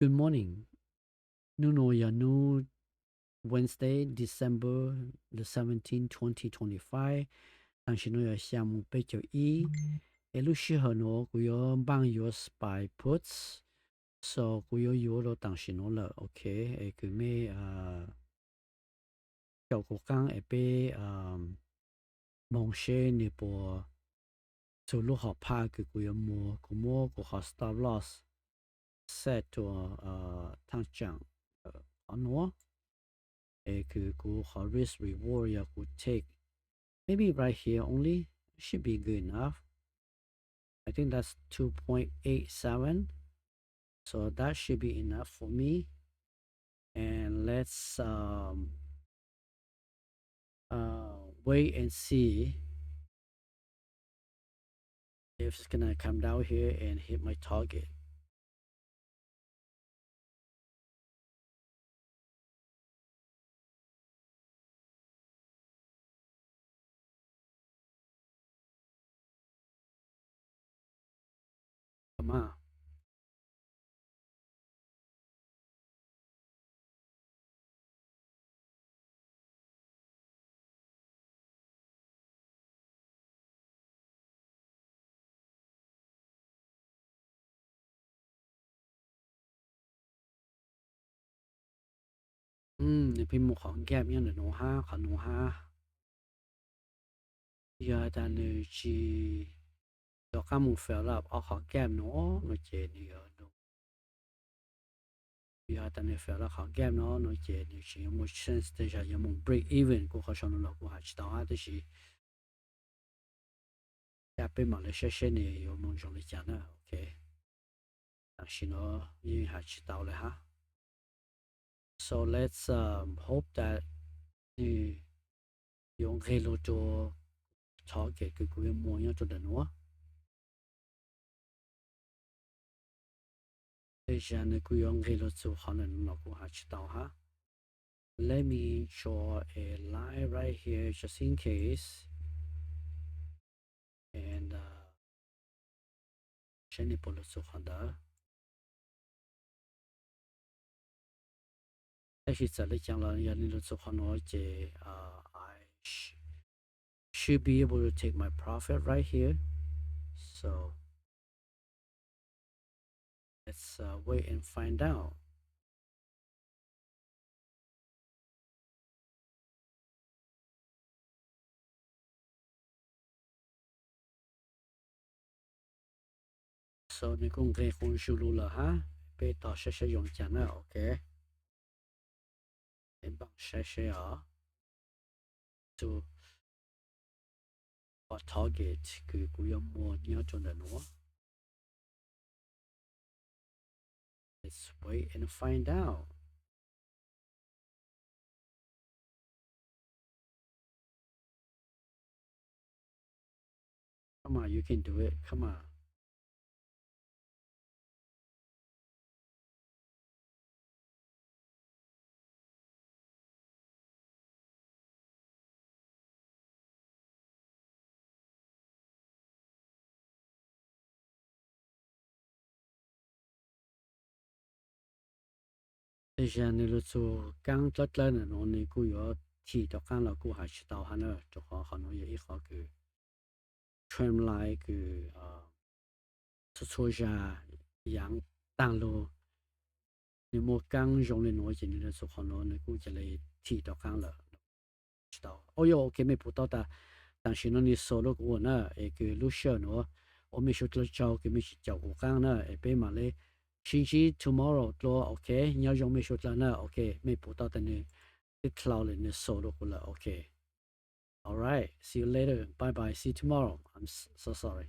Good morning. Nuno Wednesday, December the 17th, 2025. 当时呢项目被就一，路适合呢，我有帮有 spy puts， so 我有了当时呢了 ，OK， 佢咩教国刚会被蒙些呢波走路好怕佢我有摸，我摸我好 stop loss set to 汤涨好喏，佢我好 risk reward 要我 take maybe right here only should be good enough. I think that's 2.87, so that should be enough for me. And let's wait and see if it's gonna come down here and hit my target. Come on. Puis một khoảng gap như là nó ha, khoảng nó ha. Giờ ta nữ chỉ cho các mục phiếu là ở khoảng gap nó chế nữa nó. Giờ ta nữ phiếu là khoảng gap nó chế nữ chỉ một sense để cho những một break even của họ xong nó của họ chỉ đó thì chỉ gap bên mà lấy xe này有梦想的讲呢 OK 但是呢因为还知道了哈 so let's hope that 你用黑路做 target 佢佢模樣做得喏等下呢佢用黑路做可能我還知道哈 let me draw a line right here just in case and 先你不能做好的但是这里讲了要你做好呢这I should be able to take my profit right here so let's wait and find out so 你公开红输入了哈被到谢谢用讲了 OK 你帮谢谢啊就把 target 佢不要摸你要做的喏 let's wait and find out come on you can do it come on等下你如做刚做了呢你กู有提到刚了กู还知道哈呢就好可能有一个个 trend line 个出下样当路你莫刚用的挪进的时候呢你กูจะเลย提到刚了知道哦哟 OK 没不到的但是呢你说了我呢一个路线呢我们说了找给没去找过刚呢也被嘛嘞星期 tomorrow 多 OK 你要用没说了呢 OK 没不到的呢你 cloud 了你说了过了 OK All right see you later bye bye see you tomorrow I'm so sorry